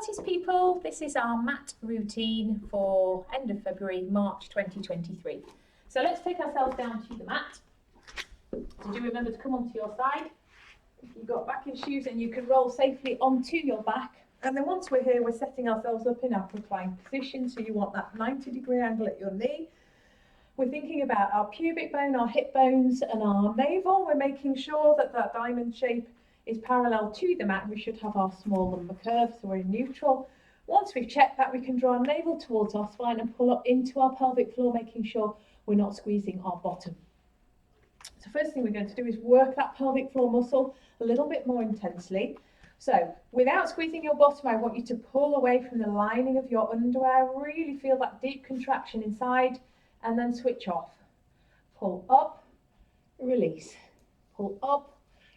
Pilates people, this is our mat routine for end of February, March 2023. So let's take ourselves down to the mat. So do remember to come onto your side. If you've got back in shoes, and you can roll safely onto your back. And then once we're here, we're setting ourselves up in our reclined position. So you want that 90-degree angle at your knee. We're thinking about our pubic bone, our hip bones and our navel. We're making sure that that diamond shape is parallel to the mat. We should have our small lumbar curve, so we're in neutral. Once we've checked that, we can draw our navel towards our spine and pull up into our pelvic floor, making sure we're not squeezing our bottom. So first thing we're going to do is work that pelvic floor muscle a little bit more intensely. So without squeezing your bottom, I want you to pull away from the lining of your underwear. Really feel that deep contraction inside and then switch off. Pull up, release. Pull up,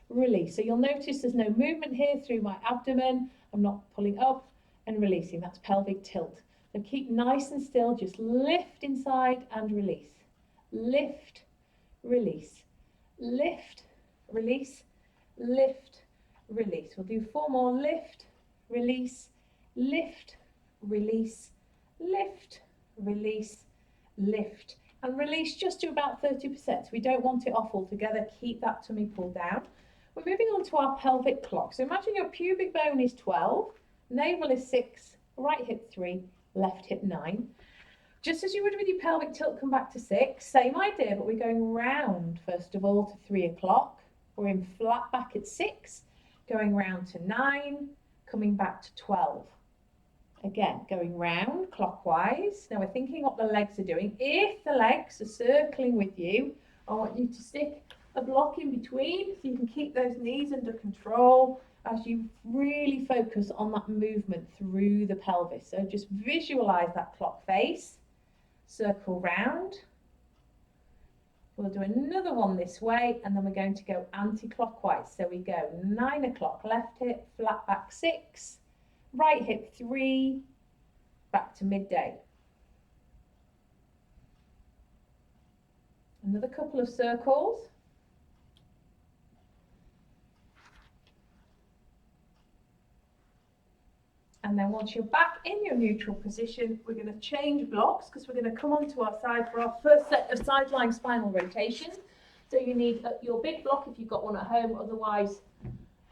release. So you'll notice there's no movement here through my abdomen. I'm not pulling up and releasing. That's pelvic tilt. So keep nice and still. Just lift inside and release. Lift, release. Lift, release. Lift, release. We'll do 4 more. Lift, release, lift, release, lift, release, lift, and release just to about 30%. So we don't want it off altogether. Keep that tummy pulled down. We're moving on to our pelvic clock. So imagine your pubic bone is 12, navel is 6, right hip 3, left hip 9. Just as you would with your pelvic tilt, come back to 6. Same idea, but we're going round first of all to 3 o'clock. We're in flat back at 6, going round to 9, coming back to 12. Again, going round clockwise. Now we're thinking what the legs are doing. If the legs are circling with you, I want you to stick a block in between so you can keep those knees under control as you really focus on that movement through the pelvis. So just visualize that clock face, circle round. We'll do another one this way, and then we're going to go anti-clockwise. So we go 9 o'clock, left hip, flat back 6, right hip 3, back to midday. Another couple of circles. And then once you're back in your neutral position, we're going to change blocks because we're going to come onto our side for our first set of side-lying spinal rotations. So you need your big block if you've got one at home, otherwise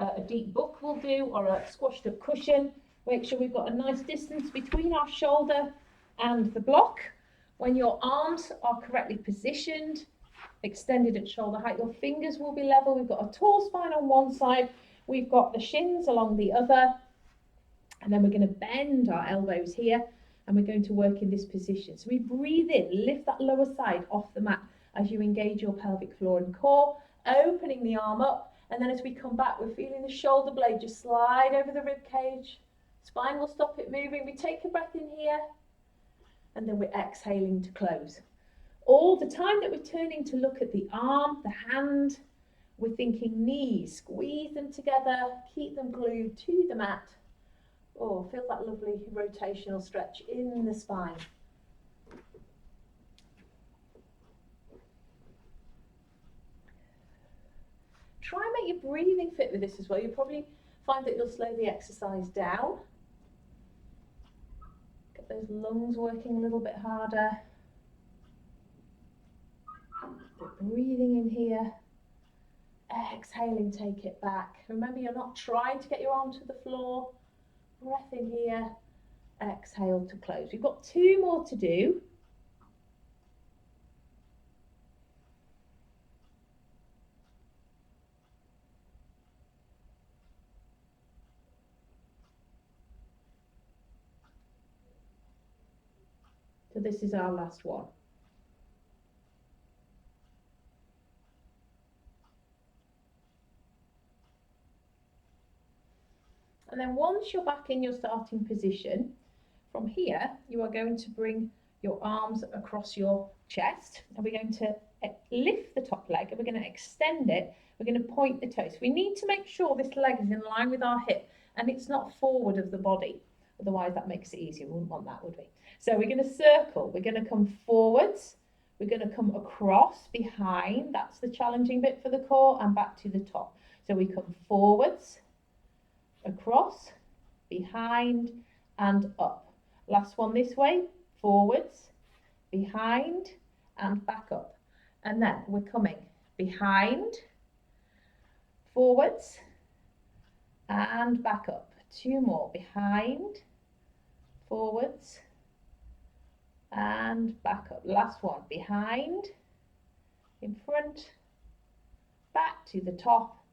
a deep book will do, or a squashed up cushion. Make sure we've got a nice distance between our shoulder and the block. When your arms are correctly positioned, extended at shoulder height, your fingers will be level. We've got a tall spine on one side, we've got the shins along the other. And then we're going to bend our elbows here, and we're going to work in this position. So we breathe in, lift that lower side off the mat as you engage your pelvic floor and core, opening the arm up. And then as we come back, we're feeling the shoulder blade just slide over the rib cage. Spine will stop it moving. We take a breath in here, and then we're exhaling to close. All the time that we're turning to look at the arm, the hand, we're thinking knees, squeeze them together, keep them glued to the mat. Oh, feel that lovely rotational stretch in the spine. Try and make your breathing fit with this as well. You'll probably find that you'll slow the exercise down. Get those lungs working a little bit harder. Breathing in here. Exhaling, take it back. Remember, you're not trying to get your arm to the floor. Breath in here, exhale to close. We've got 2 more to do. So this is our last one. And then once you're back in your starting position, from here, you are going to bring your arms across your chest, and we're going to lift the top leg, and we're going to extend it. We're going to point the toes. We need to make sure this leg is in line with our hip, and it's not forward of the body. Otherwise, that makes it easier. We wouldn't want that, would we? So we're going to circle. We're going to come forwards. We're going to come across behind. That's the challenging bit for the core, and back to the top. So we come forwards, across, behind and up. Last one this way, forwards, behind and back up. And then we're coming behind, forwards and back up. 2 more, behind, forwards and back up. Last one, behind, in front, back to the top,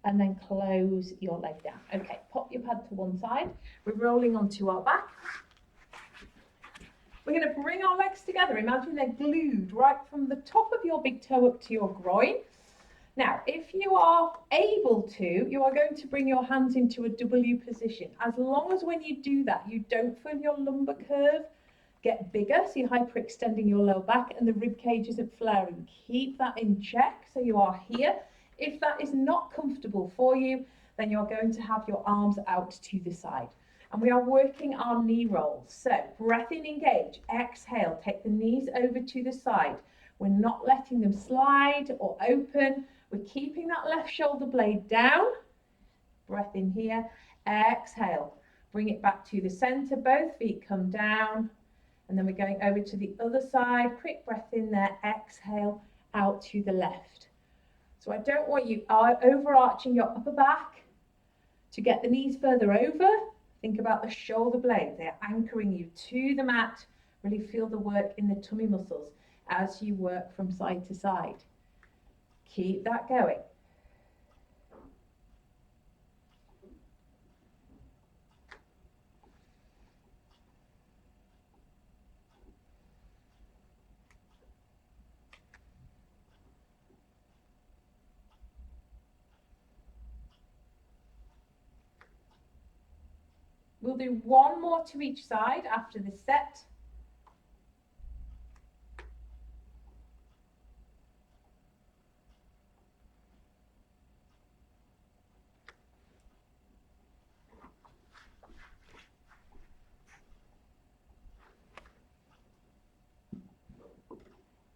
and then close your leg down. Okay, pop your pad to one side. We're rolling onto our back. We're going to bring our legs together. Imagine they're glued right from the top of your big toe up to your groin. Now, if you are able to, you are going to bring your hands into a W position. As long as when you do that, you don't feel your lumbar curve get bigger, so you're hyperextending your lower back and the rib cage isn't flaring. Keep that in check so you are here. If that is not comfortable for you, then you're going to have your arms out to the side. And we are working our knee rolls. So breath in, engage, exhale, take the knees over to the side. We're not letting them slide or open. We're keeping that left shoulder blade down. Breath in here, exhale. Bring it back to the center, both feet come down. And then we're going over to the other side. Quick breath in there, exhale, out to the left. So I don't want you overarching your upper back to get the knees further over. Think about the shoulder blades. They're anchoring you to the mat. Really feel the work in the tummy muscles as you work from side to side. Keep that going. We'll do one more to each side after this set.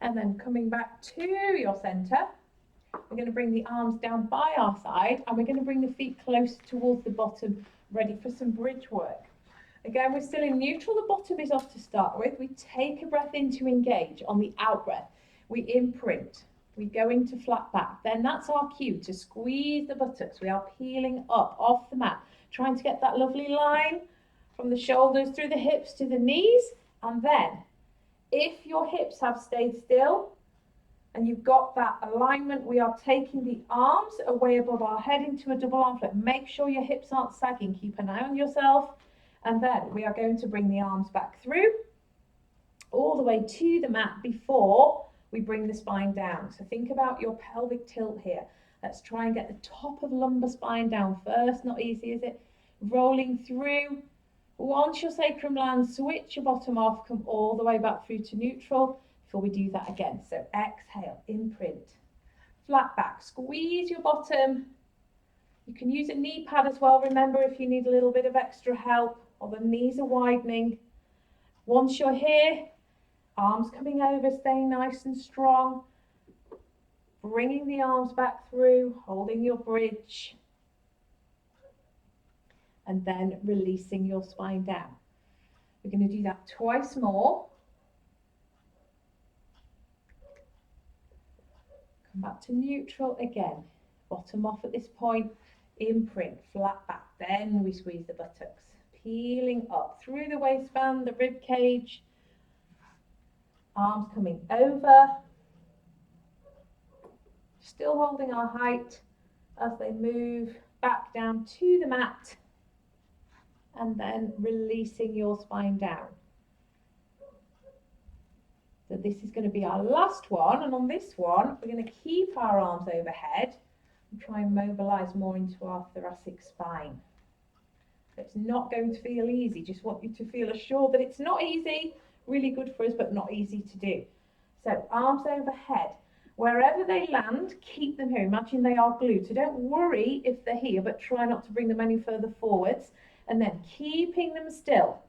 And then coming back to your center, we're going to bring the arms down by our side and we're going to bring the feet close towards the bottom, ready for some bridge work. Again, we're still in neutral. The bottom is off to start with. We take a breath in to engage. On the out breath, we imprint. We go into flat back. Then that's our cue to squeeze the buttocks. We are peeling up off the mat, trying to get that lovely line from the shoulders through the hips to the knees. And then, if your hips have stayed still and you've got that alignment, we are taking the arms away above our head into a double arm flip. Make sure your hips aren't sagging. Keep an eye on yourself. And then we are going to bring the arms back through all the way to the mat before we bring the spine down. So think about your pelvic tilt here. Let's try and get the top of lumbar spine down first. Not easy, is it? Rolling through. Once your sacrum lands, switch your bottom off, come all the way back through to neutral before we do that again. So exhale, imprint, flat back, squeeze your bottom. You can use a knee pad as well. Remember, if you need a little bit of extra help or the knees are widening. Once you're here, arms coming over, staying nice and strong. Bringing the arms back through, holding your bridge. And then releasing your spine down. We're going to do that twice more. Come back to neutral again. Bottom off at this point. Imprint, flat back. Then we squeeze the buttocks. Peeling up through the waistband, the rib cage. Arms coming over. Still holding our height as they move back down to the mat. And then releasing your spine down. So this is going to be our last one. And on this one, we're going to keep our arms overhead and try and mobilize more into our thoracic spine. So it's not going to feel easy. Just want you to feel assured that it's not easy. Really good for us, but not easy to do. So arms overhead. Wherever they land, keep them here. Imagine they are glued. So don't worry if they're here, but try not to bring them any further forwards. And then keeping them still,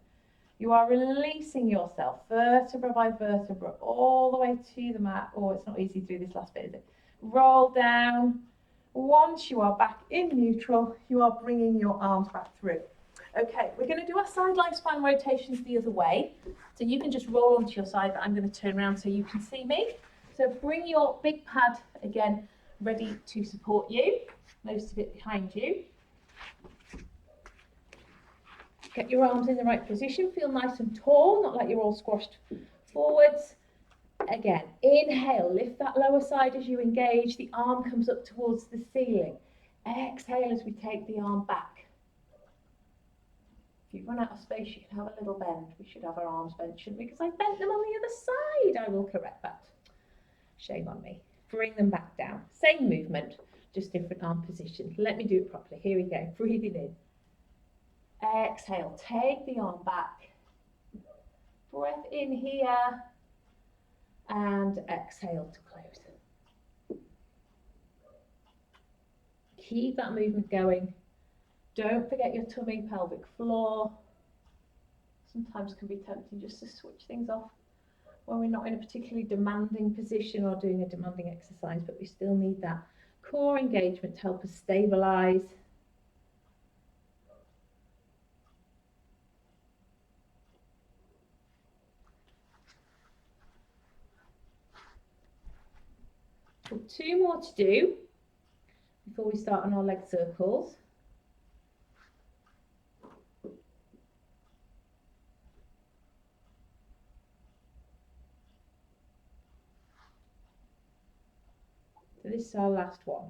you are releasing yourself vertebra by vertebra all the way to the mat. Oh, it's not easy to do this last bit, is it? Roll down. Once you are back in neutral, you are bringing your arms back through. Okay, we're going to do our side lie spine rotations the other way. So you can just roll onto your side, but I'm going to turn around so you can see me. So bring your big pad again, ready to support you. Most of it behind you. Get your arms in the right position, feel nice and tall, not like you're all squashed forwards. Again, inhale, lift that lower side as you engage, the arm comes up towards the ceiling. Exhale as we take the arm back. If you run out of space, you can have a little bend. We should have our arms bent, shouldn't we? Because I bent them on the other side. I will correct that. Shame on me. Bring them back down. Same movement, just different arm position. Let me do it properly. Here we go. Breathing in. Exhale, take the arm back. Breath in here. And exhale to close. Keep that movement going. Don't forget your tummy, pelvic floor. Sometimes can be tempting just to switch things off when we're not in a particularly demanding position or doing a demanding exercise, but we still need that core engagement to help us stabilize. Two more to do before we start on our leg circles. So this is our last one.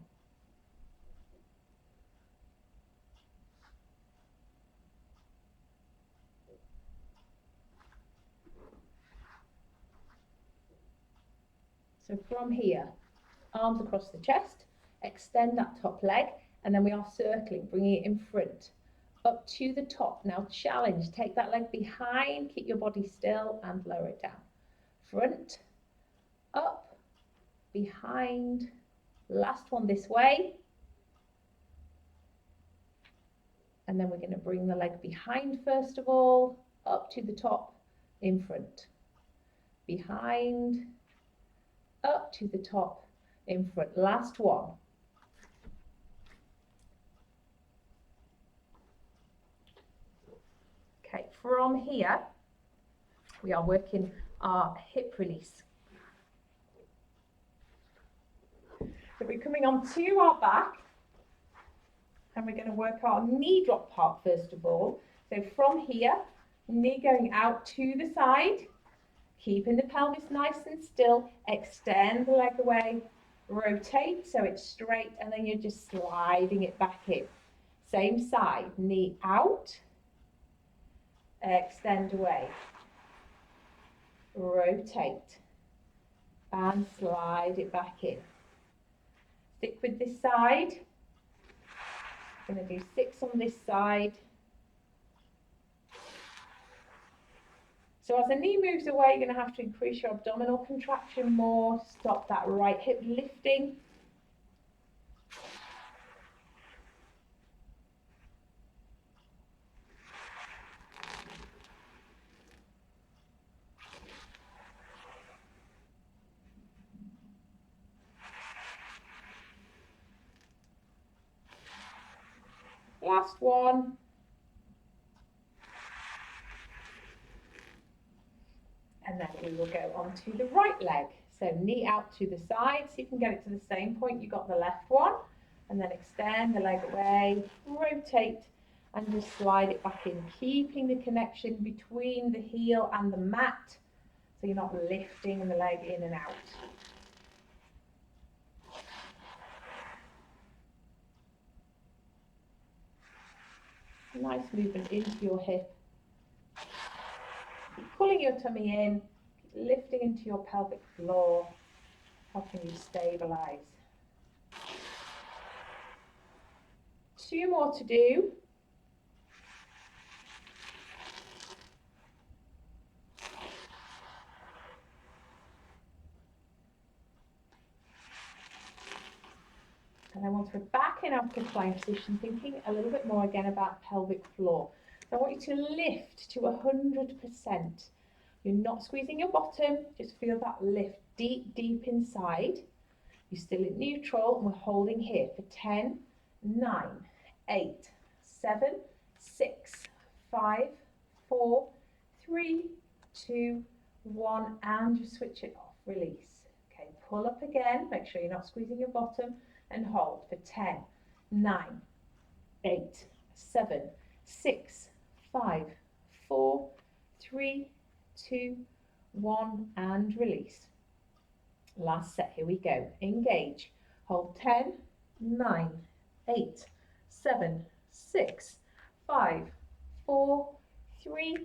So from here, arms across the chest, extend that top leg, and then we are circling, bringing it in front, up to the top. Now challenge, take that leg behind, keep your body still and lower it down. Front, up, behind, last one this way. And then we're going to bring the leg behind first of all, up to the top, in front, behind, up to the top, in front. Last one. Okay, from here, we are working our hip release. So we're coming on to our back, and we're going to work our knee drop part first of all. So from here, knee going out to the side, keeping the pelvis nice and still, extend the leg away, rotate so it's straight, and then you're just sliding it back in. Same side, knee out, extend away, rotate, and slide it back in. Stick with this side. Going to do 6 on this side. So as the knee moves away, you're going to have to increase your abdominal contraction more. Stop that right hip lifting. Last one. And then we will go on to the right leg. So knee out to the side, so you can get it to the same point you got the left one. And then extend the leg away, rotate, and just slide it back in, keeping the connection between the heel and the mat, so you're not lifting the leg in and out. Nice movement into your hip. Keep pulling your tummy in, keep lifting into your pelvic floor, helping you stabilize. 2 more to do. And then once we're back in our recline position, thinking a little bit more again about pelvic floor. So I want you to lift to 100%. You're not squeezing your bottom, just feel that lift deep, deep inside. You're still in neutral, and we're holding here for 10, 9, 8, 7, 6, 5, 4, 3, 2, 1, and just switch it off, release. Okay, pull up again, make sure you're not squeezing your bottom, and hold for 10, 9, 8, 7, 6, 5, 4, 3, 2, 1, and release. Last set, here we go. Engage. Hold 10, 9, 8, 7, 6, 5, 4, 3,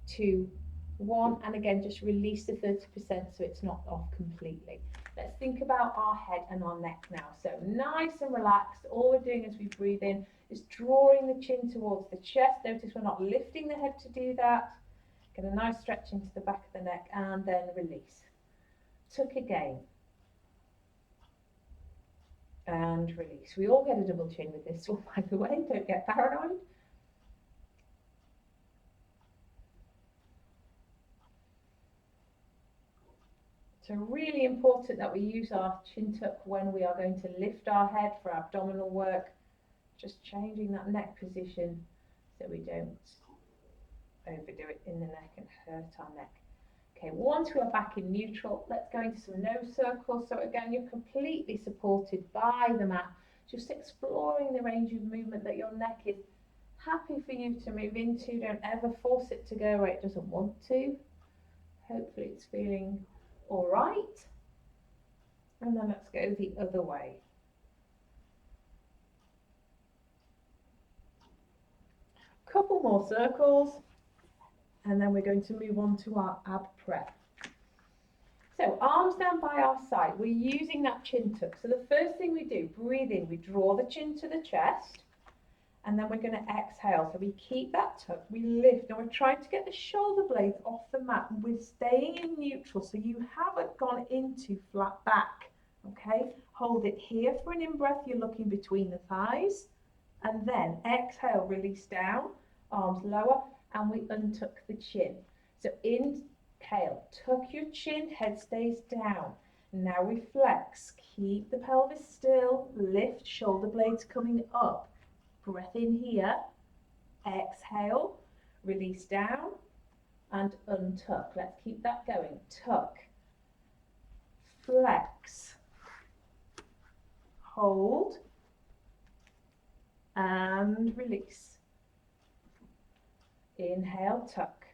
2, 1. And again, just release the 30% so it's not off completely. Let's think about our head and our neck now. So nice and relaxed. All we're doing as we breathe in is drawing the chin towards the chest. Notice we're not lifting the head to do that. Get a nice stretch into the back of the neck and then release. Tuck again. And release. We all get a double chin with this one, by the way. Don't get paranoid. So really important that we use our chin tuck when we are going to lift our head for abdominal work. Just changing that neck position so we don't overdo it in the neck and hurt our neck. Okay, once we are back in neutral, let's go into some nose circles. So again, you're completely supported by the mat, just exploring the range of movement that your neck is happy for you to move into. Don't ever force it to go where it doesn't want to. Hopefully it's feeling all right. And then let's go the other way. Couple more circles. And then we're going to move on to our ab prep. So arms down by our side. We're using that chin tuck. So the first thing we do, breathe in. We draw the chin to the chest. And then we're going to exhale. So we keep that tuck. We lift. Now we're trying to get the shoulder blades off the mat. And we're staying in neutral. So you haven't gone into flat back. Okay? Hold it here for an in-breath. You're looking between the thighs. And then exhale, release down. Arms lower. And we untuck the chin. So inhale, tuck your chin, head stays down. Now we flex, keep the pelvis still, lift, shoulder blades coming up. Breath in here, exhale, release down, and untuck. Let's keep that going. Tuck, flex, hold, and release. Inhale, tuck,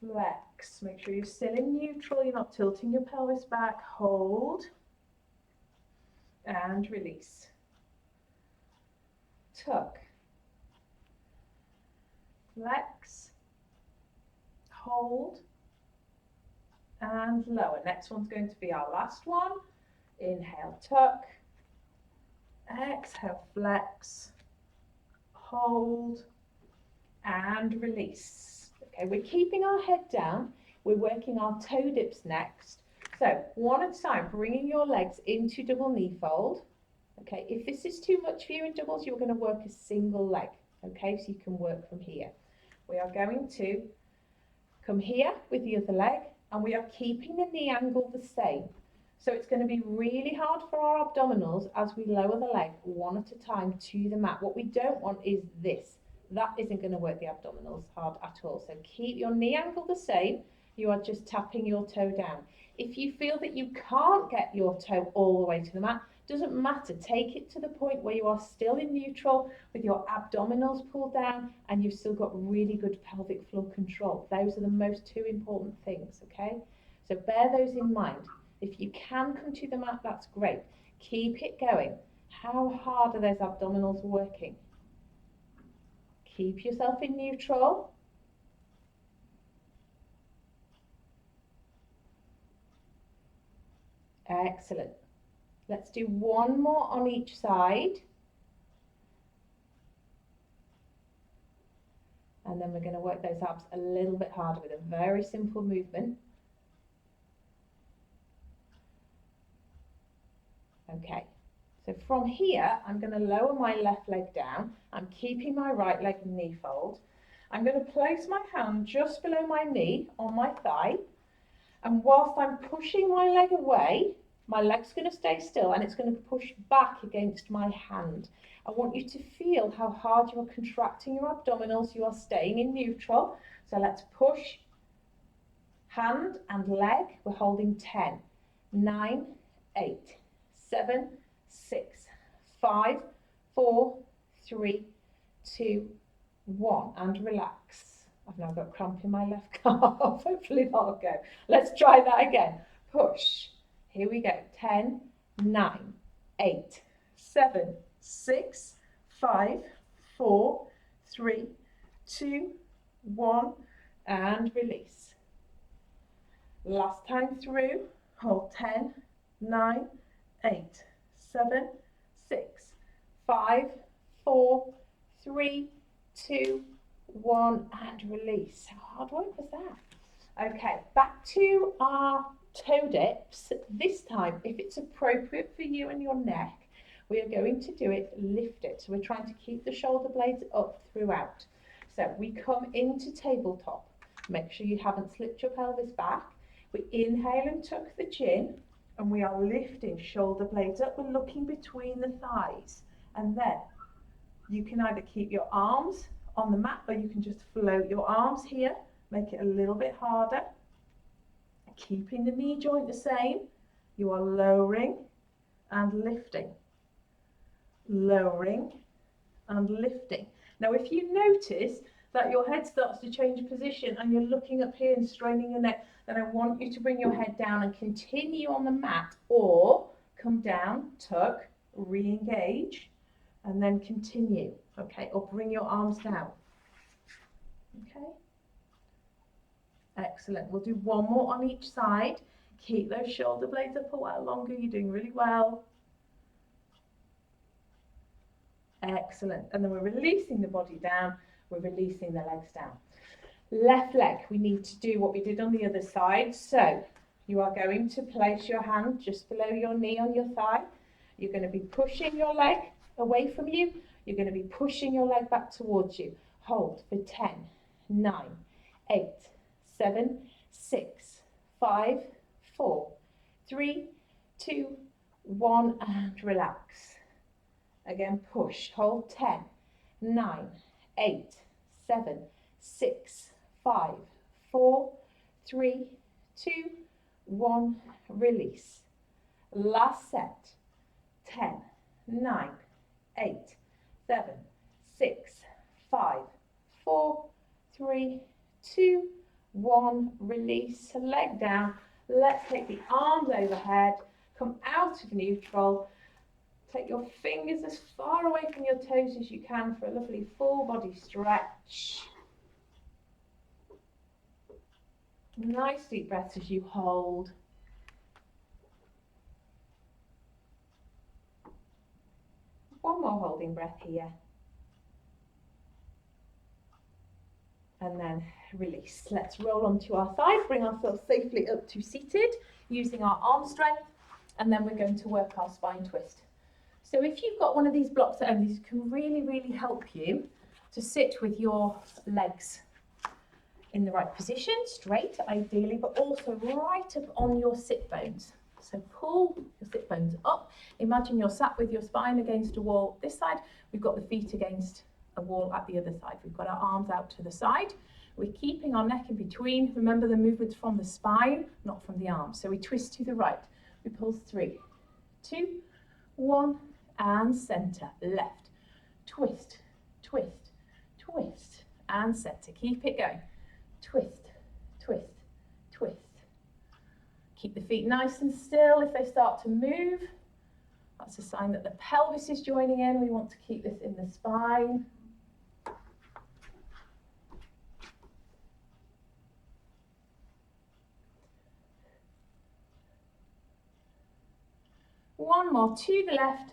flex, make sure you're still in neutral, you're not tilting your pelvis back, hold, and release. Tuck, flex, hold, and lower. Next one's going to be our last one. Inhale, tuck, exhale, flex, hold, and release. Okay, we're keeping our head down. We're working our toe dips next. So one at a time, bringing your legs into double knee fold. Okay, if this is too much for you in doubles, you're going to work a single leg. Okay, so you can work from here. We are going to come here with the other leg, and we are keeping the knee angle the same. So it's going to be really hard for our abdominals as we lower the leg one at a time to the mat. What we don't want is this. That isn't going to work the abdominals hard at all. So keep your knee angle the same. You are just tapping your toe down. If you feel that you can't get your toe all the way to the mat, doesn't matter. Take it to the point where you are still in neutral with your abdominals pulled down and you've still got really good pelvic floor control. Those are the most two important things, okay? So bear those in mind. If you can come to the mat, that's great. Keep it going. How hard are those abdominals working? Keep yourself in neutral. Excellent. Let's do one more on each side. And then we're going to work those abs a little bit harder with a very simple movement. Okay. So from here, I'm going to lower my left leg down. I'm keeping my right leg in knee fold. I'm going to place my hand just below my knee on my thigh. And whilst I'm pushing my leg away, My leg's going to stay still and it's going to push back against my hand. I want you to feel how hard you are contracting your abdominals. You are staying in neutral. So let's push hand and leg. We're holding 10, 9, 8, 7, 6, 5, 4, 3, 2, 1, and relax. I've now got cramp in my left calf. Hopefully that'll go. Let's try that again. Push. Here we go. 10, 9, 8, 7, 6, 5, 4, 3, 2, 1, and release. Last time through. Hold 10, 9, 8, 7, 6, 5, 4, 3, 2, 1, and release. How hard work was that? Okay, back to our toe dips. This time, if it's appropriate for you and your neck, we are going to do it lifted. So we're trying to keep the shoulder blades up throughout. So we come into tabletop. Make sure you haven't slipped your pelvis back. We inhale and tuck the chin, and we are lifting shoulder blades up. We're looking between the thighs, and then you can either keep your arms on the mat or you can just float your arms here. Make it a little bit harder. Keeping the knee joint the same. You are lowering and lifting. Lowering and lifting. Now if you notice that your head starts to change position and you're looking up here and straining your neck, then I want you to bring your head down and continue on the mat, or come down, tuck, re-engage, and then continue, okay, or bring your arms down, okay. Excellent. We'll do one more on each side. Keep those shoulder blades up a while longer. You're doing really well. Excellent. And then we're releasing the body down. We're releasing the legs down. Left leg, we need to do what we did on the other side. So you are going to place your hand just below your knee on your thigh. You're going to be pushing your leg away from you. You're going to be pushing your leg back towards you. Hold for 10, 9, 8, 7, 6, 5, 4, 3, 2, 1, and relax. Again, push. Hold 10, 9, 8, 7, 6, 5, 4, 3, 2, 1, release. Last set. 10, 9, 8, 7, 6, 5, 4, 3, 2, 1, release. Leg down. Let's take the arms overhead. Come out of neutral. Take your fingers as far away from your toes as you can for a lovely full body stretch. Nice deep breaths as you hold. One more holding breath here. And then release. Let's roll onto our side, bring ourselves safely up to seated using our arm strength, and then we're going to work our spine twist. So if you've got one of these blocks at home, these can really, really help you to sit with your legs in the right position, straight ideally, but also right up on your sit bones. So pull your sit bones up. Imagine you're sat with your spine against a wall this side. We've got the feet against a wall at the other side. We've got our arms out to the side. We're keeping our neck in between. Remember, the movement's from the spine, not from the arms. So we twist to the right. We pulse 3, 2, 1, and center. Left. Twist, twist, twist, and center. Keep it going. Twist, twist, twist. Keep the feet nice and still. If they start to move, that's a sign that the pelvis is joining in. We want to keep this in the spine. One more to the left.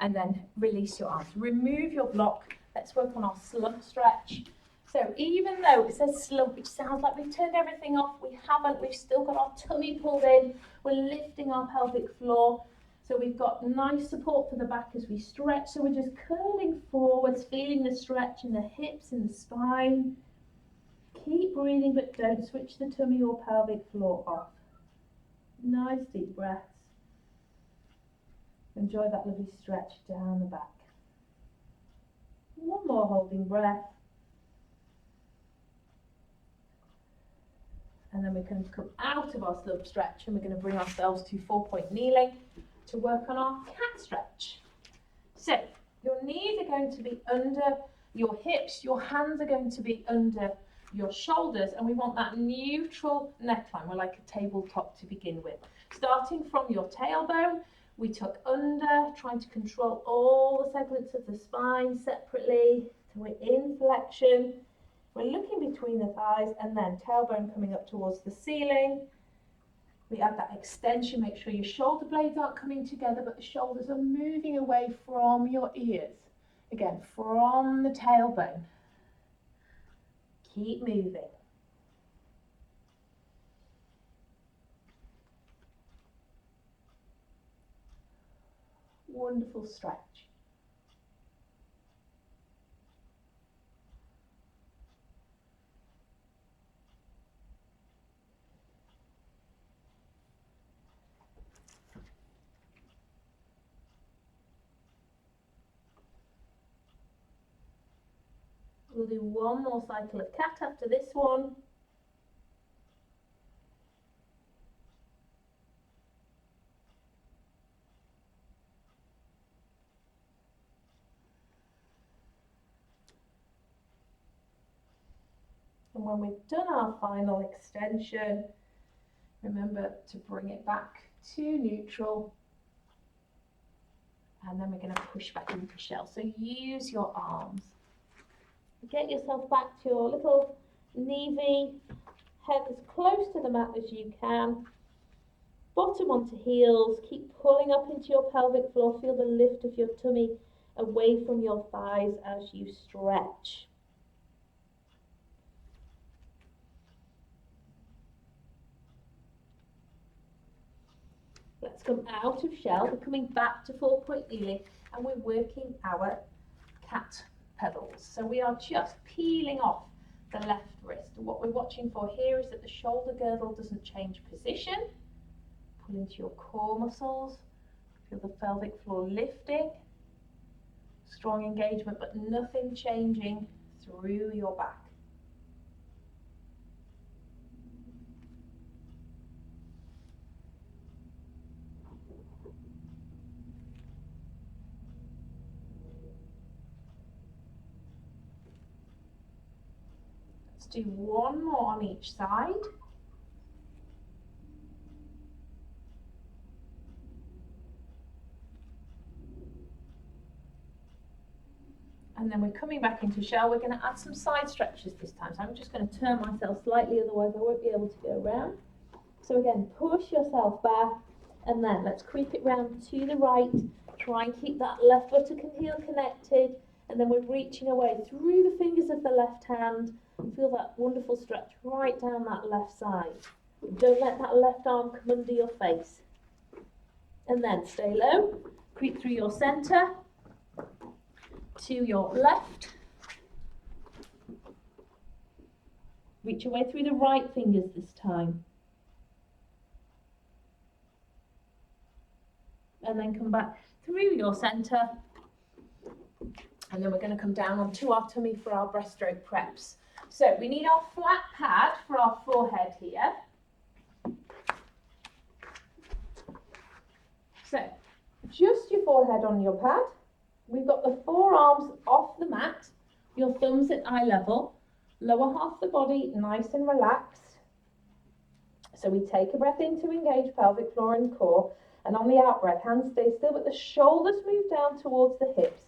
And then release your arms. Remove your block. Let's work on our slump stretch. So even though it says slump, which sounds like we've turned everything off, we haven't. We've still got our tummy pulled in. We're lifting our pelvic floor. So we've got nice support for the back as we stretch. So we're just curling forwards, feeling the stretch in the hips and the spine. Keep breathing, but don't switch the tummy or pelvic floor off. Nice deep breaths. Enjoy that lovely stretch down the back. One more holding breath. And then we can come out of our slope stretch and we're going to bring ourselves to 4-point kneeling to work on our cat stretch. So your knees are going to be under your hips, your hands are going to be under your shoulders, and we want that neutral neckline. We're like a tabletop to begin with. Starting from your tailbone, we tuck under, trying to control all the segments of the spine separately. So we're in flexion. We're looking between the thighs, and then tailbone coming up towards the ceiling. We add that extension. Make sure your shoulder blades aren't coming together, but the shoulders are moving away from your ears. Again, from the tailbone. Keep moving. Wonderful stretch. We'll do one more cycle of cat after this one. And when we've done our final extension, remember to bring it back to neutral. And then we're going to push back into shell. So use your arms. Get yourself back to your little knee V. Head as close to the mat as you can. Bottom onto heels. Keep pulling up into your pelvic floor. Feel the lift of your tummy away from your thighs as you stretch. Let's come out of shell. We're coming back to 4-point kneeling, and we're working our cat pedals. So we are just peeling off the left wrist. And what we're watching for here is that the shoulder girdle doesn't change position. Pull into your core muscles. Feel the pelvic floor lifting. Strong engagement, but nothing changing through your back. Do one more on each side. And then we're coming back into shell. We're going to add some side stretches this time. So I'm just going to turn myself slightly, otherwise I won't be able to go around. So again, push yourself back, and then let's creep it round to the right. Try and keep that left buttock and heel connected. And then we're reaching away through the fingers of the left hand. Feel that wonderful stretch right down that left side. Don't let that left arm come under your face. And then stay low, creep through your center to your left. Reach away through the right fingers this time. And then come back through your center. And then we're going to come down onto our tummy for our breaststroke preps. So we need our flat pad for our forehead here. So just your forehead on your pad. We've got the forearms off the mat, your thumbs at eye level, lower half of the body nice and relaxed. So we take a breath in to engage pelvic floor and core, and on the out breath, hands stay still, but the shoulders move down towards the hips.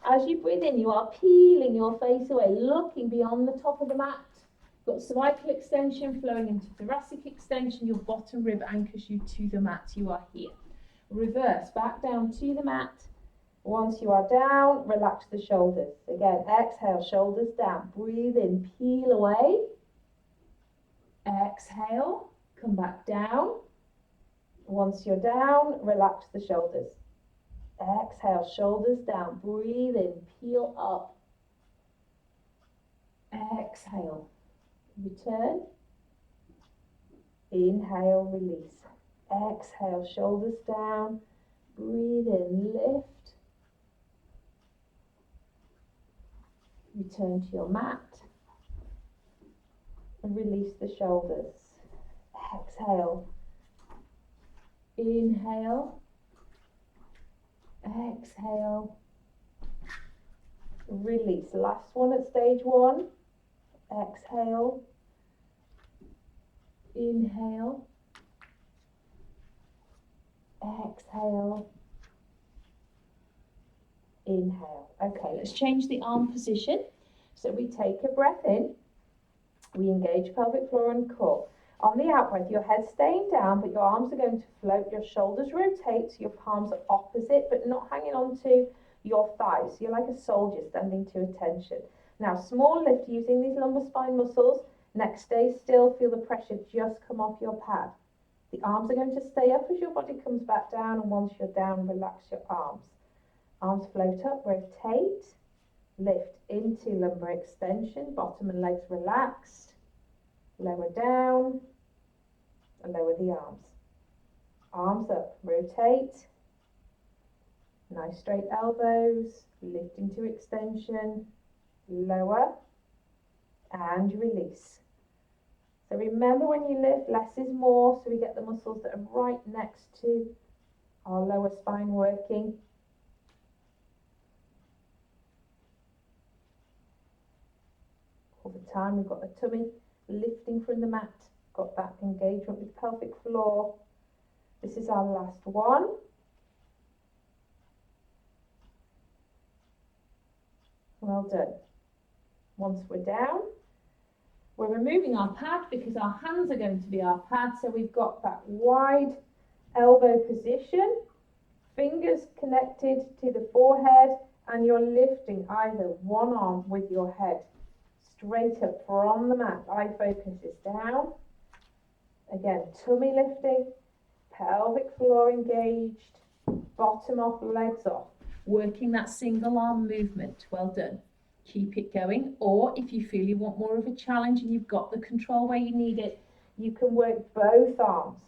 As you breathe in, you are peeling your face away, looking beyond the top of the mat. You've got cervical extension flowing into thoracic extension. Your bottom rib anchors you to the mat. You are here. Reverse, back down to the mat. Once you are down, relax the shoulders. Again, exhale, shoulders down. Breathe in, peel away. Exhale, come back down. Once you're down, relax the shoulders. Exhale, shoulders down. Breathe in, peel up. Exhale. Return. Inhale, release. Exhale, shoulders down. Breathe in, lift. Return to your mat. And release the shoulders. Exhale. Inhale. Exhale. Release. Last one at stage one. Exhale. Inhale. Exhale. Inhale. Okay, let's change the arm position. So we take a breath in. We engage pelvic floor and core. On the out breath, your head's staying down, but your arms are going to float. Your shoulders rotate, so your palms are opposite, but not hanging onto your thighs. So you're like a soldier standing to attention. Now, small lift using these lumbar spine muscles. Next, stay still. Feel the pressure just come off your pad. The arms are going to stay up as your body comes back down, and once you're down, relax your arms. Arms float up, rotate, lift into lumbar extension, bottom and legs relaxed, lower down, and lower the arms. Arms up, rotate, nice straight elbows, lift into extension, lower, and release. So remember, when you lift, less is more, so we get the muscles that are right next to our lower spine working. All the time we've got the tummy lifting from the mat, got that engagement with pelvic floor. This is our last one. Well done. Once we're down, we're removing our pad because our hands are going to be our pad. So we've got that wide elbow position, fingers connected to the forehead, and you're lifting either one arm with your head straight up from the mat. Eye focus is down. Again, tummy lifting, pelvic floor engaged, bottom off, legs off. Working that single arm movement. Well done. Keep it going. Or if you feel you want more of a challenge and you've got the control where you need it, you can work both arms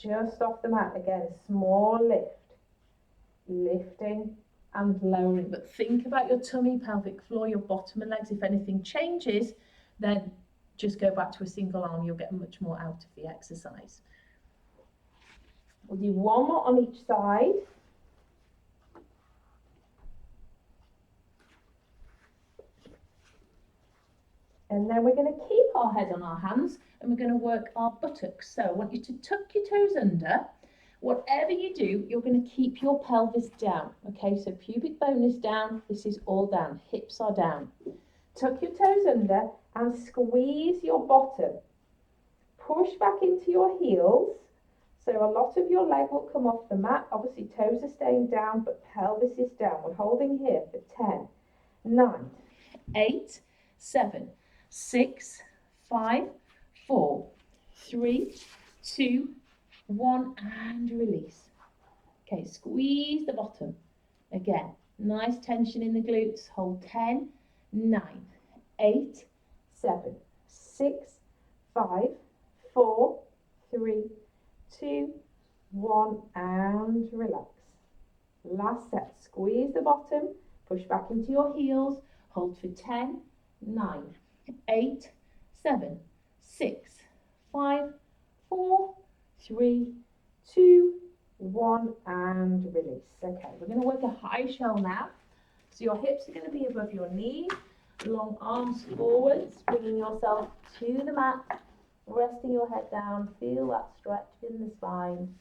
just off the mat. Again, small lift, lifting and lowering. But think about your tummy, pelvic floor, your bottom and legs. If anything changes, then just go back to a single arm. You'll get much more out of the exercise. We'll do one more on each side. And then we're going to keep our head on our hands and we're going to work our buttocks. So I want you to tuck your toes under. Whatever you do, you're going to keep your pelvis down. Okay, so pubic bone is down. This is all down. Hips are down. Tuck your toes under and squeeze your bottom. Push back into your heels. So a lot of your leg will come off the mat. Obviously, toes are staying down, but pelvis is down. We're holding here for 10, 9, 8, 7, 6, 5, 4, 3, 2, 1, and release. Okay, squeeze the bottom. Again, nice tension in the glutes. Hold 10, 9, 8, 7, 6, 5, 4, 3, 2, 1, and relax. Last set. Squeeze the bottom. Push back into your heels. Hold for 10, 9, 8, 7, 6, 5, 4, 3, 2, 1, and release. Okay, we're going to work a high shell now. So your hips are going to be above your knees, long arms forwards, bringing yourself to the mat, resting your head down. Feel that stretch in the spine.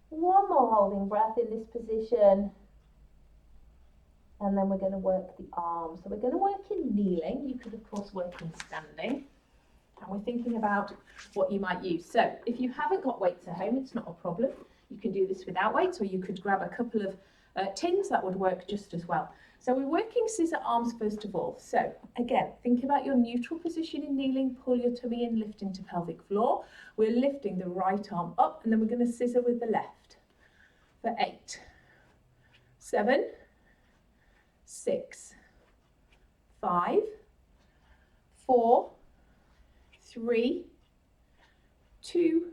One more holding breath in this position. And then we're going to work the arms. So we're going to work in kneeling. You could, of course, work in standing. And we're thinking about what you might use. So if you haven't got weights at home, it's not a problem. You can do this without weights, or you could grab a couple of tins. That would work just as well. So we're working scissor arms first of all. So again, think about your neutral position in kneeling. Pull your tummy in, lift into pelvic floor. We're lifting the right arm up, and then we're going to scissor with the left. for 8, 7, 6, 5, 4, 3, 2,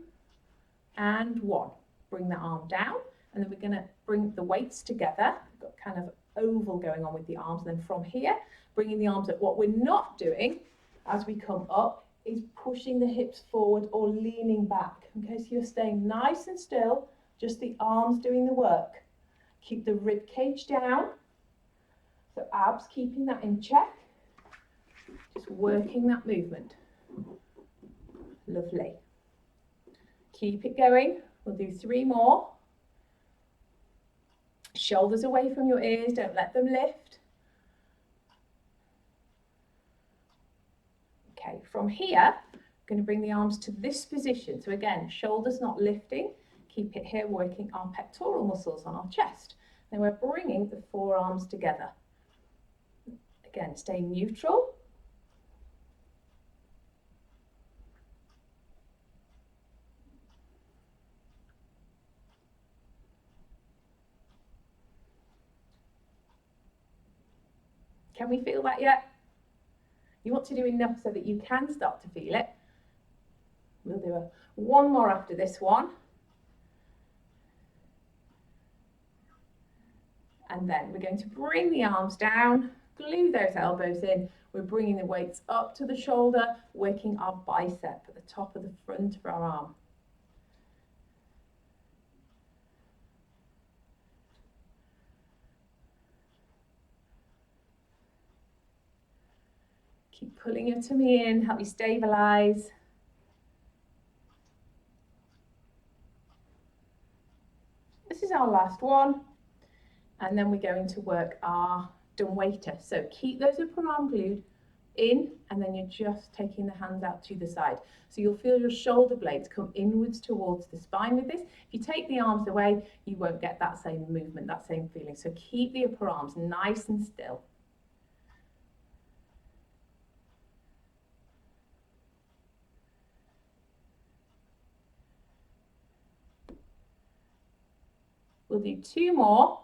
and 1. Bring the arm down, and then we're going to bring the weights together. We've got kind of oval going on with the arms, and then from here, bringing the arms up. What we're not doing as we come up is pushing the hips forward or leaning back. Okay, so you're staying nice and still, just the arms doing the work. Keep the rib cage down, so abs keeping that in check, just working that movement. Lovely. Keep it going. We'll do 3 more. Shoulders away from your ears, don't let them lift. Okay, from here, I'm going to bring the arms to this position. So again, shoulders not lifting. Keep it here, working our pectoral muscles on our chest. Then we're bringing the forearms together. Again, stay neutral. Can we feel that yet? You want to do enough so that you can start to feel it. We'll do one more after this one. And then we're going to bring the arms down, glue those elbows in. We're bringing the weights up to the shoulder, working our bicep at the top of the front of our arm. Keep pulling your tummy in, help you stabilize. This is our last one. And then we're going to work our dumb waiter. So keep those upper arm glued in, and then you're just taking the hands out to the side. So you'll feel your shoulder blades come inwards towards the spine with this. If you take the arms away, you won't get that same movement, that same feeling. So keep the upper arms nice and still. We'll do 2 more.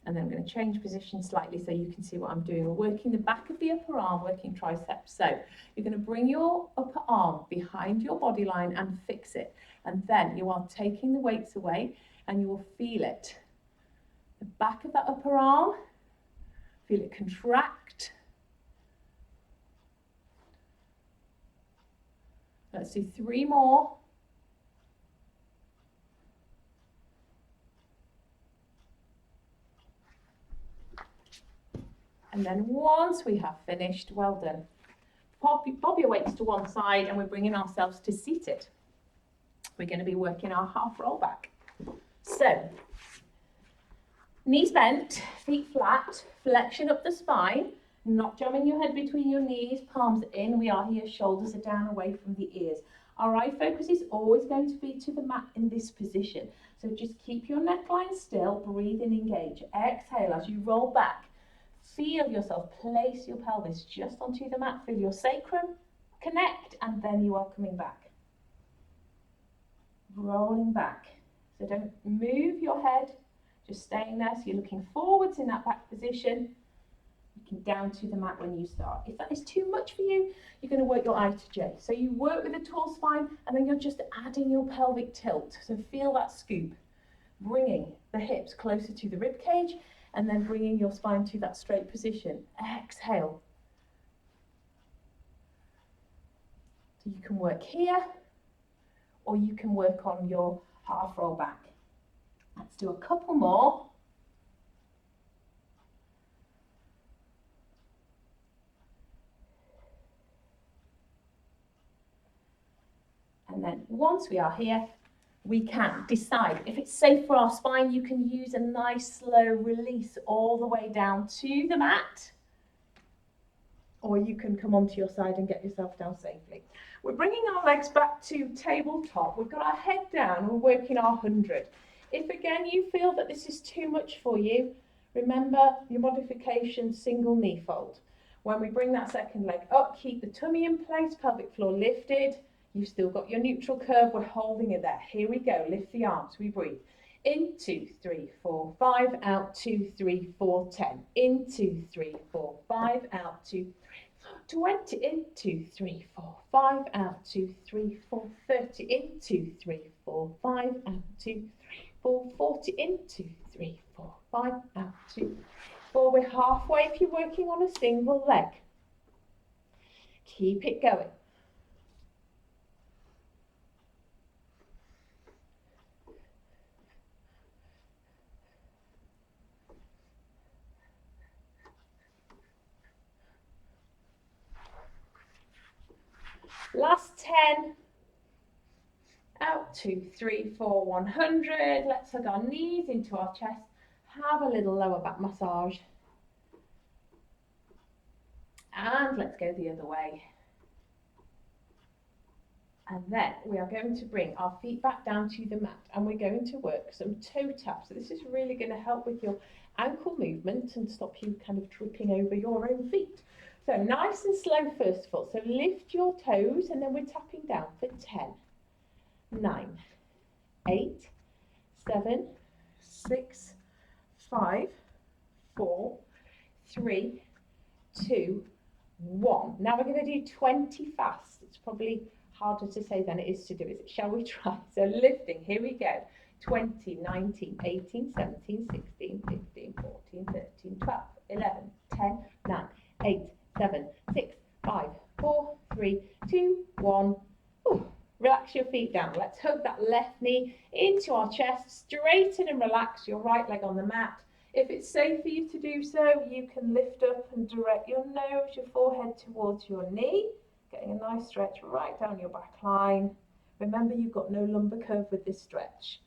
And then I'm going to change position slightly so you can see what I'm doing. We're working the back of the upper arm, working triceps. So you're going to bring your upper arm behind your body line and fix it. And then you are taking the weights away and you will feel it. The back of that upper arm, feel it contract. Let's do 3 more. And then once we have finished, well done. Bob your weights to one side and we're bringing ourselves to seated. We're going to be working our half roll back. So, knees bent, feet flat, flexion up the spine, not jamming your head between your knees, palms in. We are here, shoulders are down away from the ears. Our eye focus is always going to be to the mat in this position. So just keep your neckline still, breathe and engage. Exhale as you roll back. Feel yourself place your pelvis just onto the mat. Feel your sacrum connect, and then you are coming back. Rolling back. So don't move your head, just staying there. So you're looking forwards in that back position. Looking down to the mat when you start. If that is too much for you, you're going to work your I to J. So you work with a tall spine, and then you're just adding your pelvic tilt. So feel that scoop. Bringing the hips closer to the rib cage, and then bringing your spine to that straight position. Exhale. So you can work here, or you can work on your half roll back. Let's do a couple more. And then once we are here, we can decide if it's safe for our spine. You can use a nice slow release all the way down to the mat, or you can come onto your side and get yourself down safely. We're bringing our legs back to tabletop. We've got our head down and we're working our 100. If again you feel that this is too much for you, remember your modification single knee fold. When we bring that second leg up, keep the tummy in place, pelvic floor lifted. You've still got your neutral curve. We're holding it there. Here we go. Lift the arms. We breathe. In, 2, 3, 4, 5. Out, 2, 3, 4, 10. In, 2, 3, 4, 5. Out, 2, 3, 4, 20. In, 2, 3, 4, 5. Out, 2, 3, 4, 30. In, 2, 3, 4, 5. Out, 2, 3, 4, 40. In, 2, 3, 4, 5. Out, 2, 3, 4. We're halfway if you're working on a single leg. Keep it going. Last 10. Out, 2, 3, 4, 100. Let's hug our knees into our chest. Have a little lower back massage. And let's go the other way. And then we are going to bring our feet back down to the mat and we're going to work some toe taps. So this is really going to help with your ankle movement and stop you kind of tripping over your own feet. So nice and slow first of all. So lift your toes and then we're tapping down for 10, 9, 8, 7, 6, 5, 4, 3, 2, 1. Now we're going to do 20 fast. It's probably harder to say than it is to do, is it? Shall we try? So lifting, here we go. 20, 19, 18, 17, 16, 15, 14, 13, 12, 11, 10, 9, 8, 7, 6, 5, 4, 3, 2, 1. Ooh, relax your feet down. Let's hug that left knee into our chest. Straighten and relax your right leg on the mat. If it's safe for you to do so, you can lift up and direct your nose, your forehead towards your knee. Getting a nice stretch right down your back line. Remember, you've got no lumbar curve with this stretch.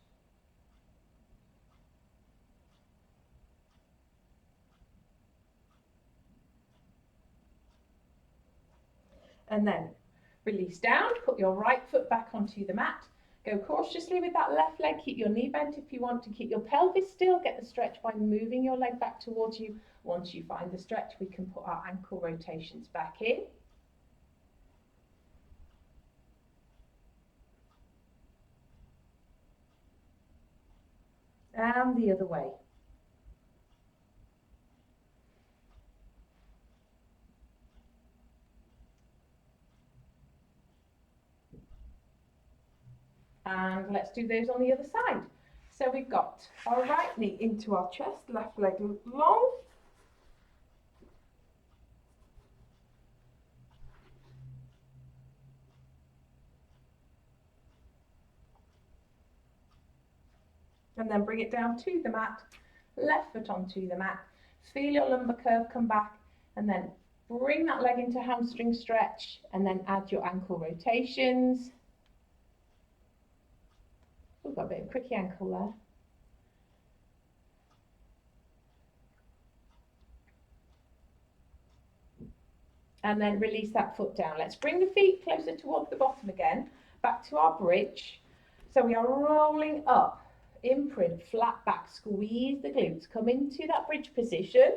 And then release down, put your right foot back onto the mat. Go cautiously with that left leg. Keep your knee bent if you want to keep your pelvis still. Get the stretch by moving your leg back towards you. Once you find the stretch, we can put our ankle rotations back in. And the other way. And let's do those on the other side. So we've got our right knee into our chest, left leg long. And then bring it down to the mat, left foot onto the mat. Feel your lumbar curve come back and then bring that leg into hamstring stretch and then add your ankle rotations. We've got a bit of cricky ankle there. And then release that foot down. Let's bring the feet closer towards the bottom again, back to our bridge. So we are rolling up, imprint, flat back, squeeze the glutes, come into that bridge position,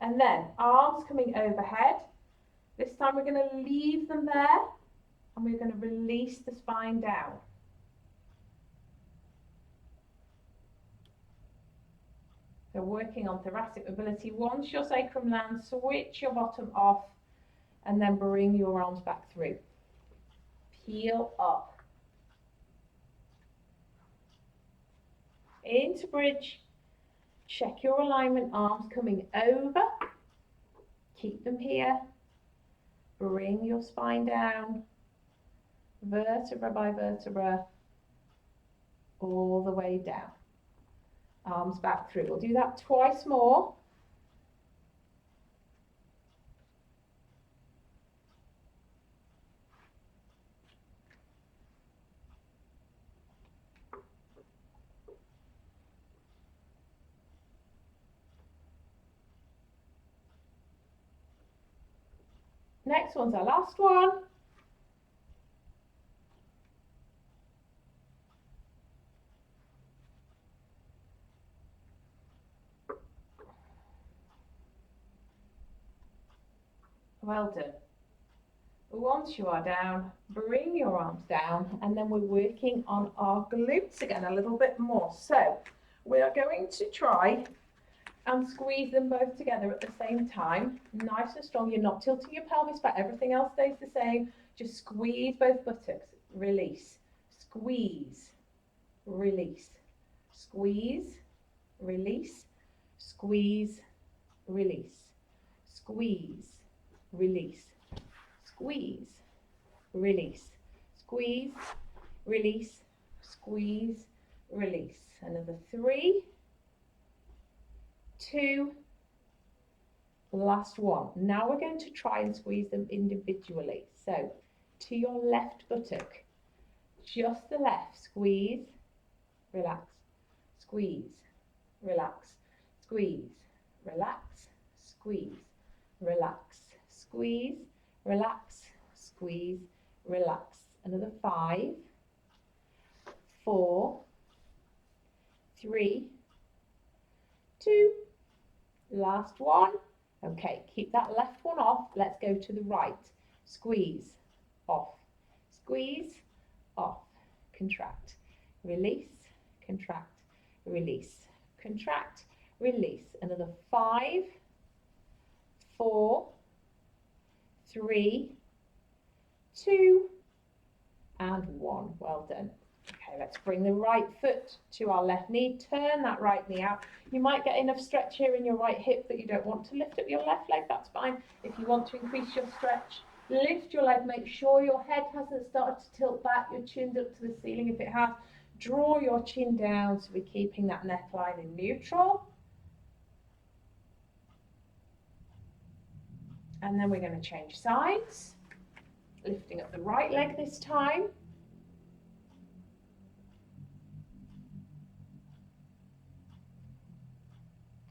and then arms coming overhead. This time we're going to leave them there, and we're going to release the spine down. So working on thoracic mobility. Once your sacrum lands, switch your bottom off, and then bring your arms back through. Peel up. Into bridge. Check your alignment, arms coming over. Keep them here. Bring your spine down. Vertebra by vertebra. All the way down. Arms back through. We'll do that twice more. Next one's our last one. Well done. Once you are down, bring your arms down, and then we're working on our glutes again a little bit more. So we are going to try and squeeze them both together at the same time, nice and strong. You're not tilting your pelvis back, everything else stays the same. Just squeeze both buttocks, release, squeeze, release, squeeze, release, squeeze, release, squeeze, release, squeeze, release, squeeze, release, squeeze, release. Another 3, 2, last one. Now we're going to try and squeeze them individually. So to your left buttock, just the left, squeeze, relax, squeeze, relax, squeeze, relax, squeeze, relax, squeeze, relax, squeeze, relax. Another 5, 4, 3, 2, last one. Okay, keep that left one off. Let's go to the right. Squeeze, off, squeeze, off, contract, release, contract, release, contract, release. Another 5, 4, 3, 2, and 1. Well done. Okay, let's bring the right foot to our left knee. Turn that right knee out. You might get enough stretch here in your right hip that you don't want to lift up your left leg. That's fine. If you want to increase your stretch, lift your leg. Make sure your head hasn't started to tilt back. Your chin's up to the ceiling. If it has, draw your chin down so we're keeping that neckline in neutral. And then we're going to change sides. Lifting up the right leg this time.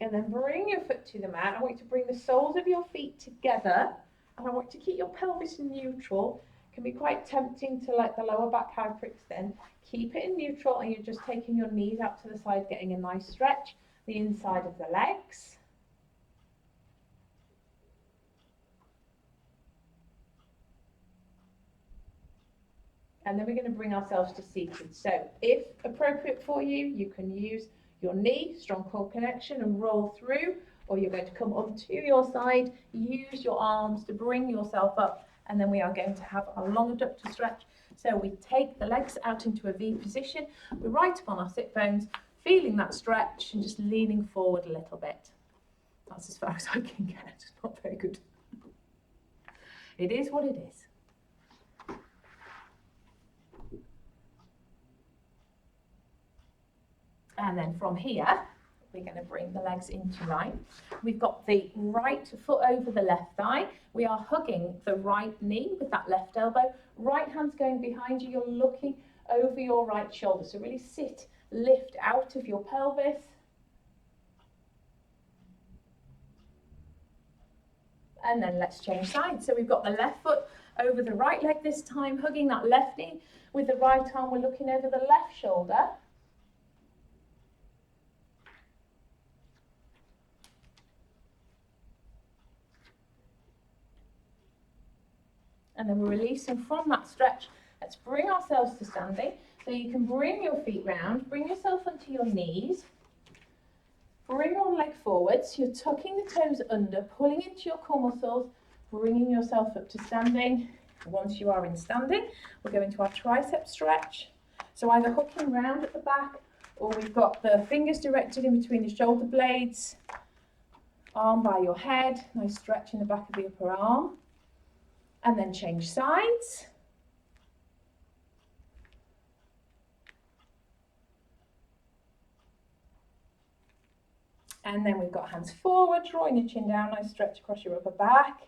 And then bring your foot to the mat. I want you to bring the soles of your feet together. And I want you to keep your pelvis neutral. It can be quite tempting to let the lower back hyperextend. Keep it in neutral, and you're just taking your knees out to the side, getting a nice stretch. The inside of the legs. And then we're going to bring ourselves to seated. So if appropriate for you, you can use your knee, strong core connection, and roll through, or you're going to come onto your side, use your arms to bring yourself up, and then we are going to have a long abductor stretch. So we take the legs out into a V position, we're right up on our sit bones, feeling that stretch and just leaning forward a little bit. That's as far as I can get. It's not very good. It is what it is. And then from here, we're going to bring the legs into line. We've got the right foot over the left thigh. We are hugging the right knee with that left elbow. Right hand's going behind you. You're looking over your right shoulder. So really sit, lift out of your pelvis. And then let's change sides. So we've got the left foot over the right leg this time, hugging that left knee. With the right arm, we're looking over the left shoulder. And then we're releasing from that stretch. Let's bring ourselves to standing. So you can bring your feet round, bring yourself onto your knees. Bring one leg forwards. You're tucking the toes under, pulling into your core muscles, bringing yourself up to standing. Once you are in standing, we're going to our tricep stretch. So either hooking round at the back, or we've got the fingers directed in between the shoulder blades, arm by your head, nice stretch in the back of the upper arm. And then change sides. And then we've got hands forward, drawing your chin down, nice stretch across your upper back.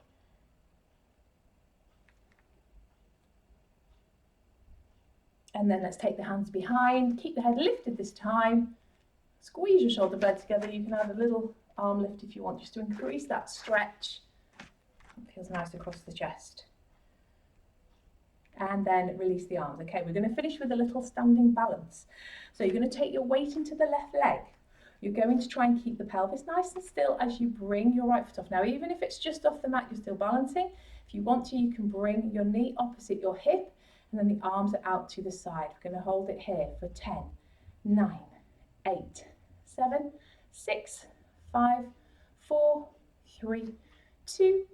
And then let's take the hands behind, keep the head lifted this time. Squeeze your shoulder blades together. You can add a little arm lift if you want, just to increase that stretch. It feels nice across the chest. And then release the arms. Okay, we're going to finish with a little standing balance. So you're going to take your weight into the left leg. You're going to try and keep the pelvis nice and still as you bring your right foot off. Now, even if it's just off the mat, you're still balancing. If you want to, you can bring your knee opposite your hip and then the arms are out to the side. We're going to hold it here for 10, 9, 8, 7, 6, 5, 4, 3, 2,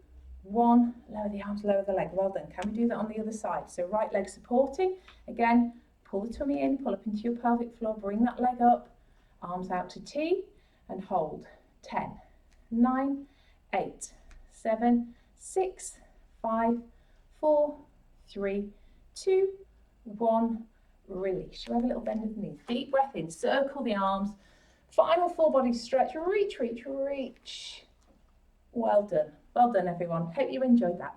1. Lower the arms, lower the leg. Well done. Can we do that on the other side? So right leg supporting. Again, pull the tummy in, pull up into your pelvic floor, bring that leg up, arms out to T, and hold. 10, 9, 8, 7, 6, 5, 4, 3, 2, 1. Release. You have a little bend of the knees. Deep breath in, circle the arms. Final full body stretch. Reach, reach, reach. Well done. Well done, everyone. Hope you enjoyed that.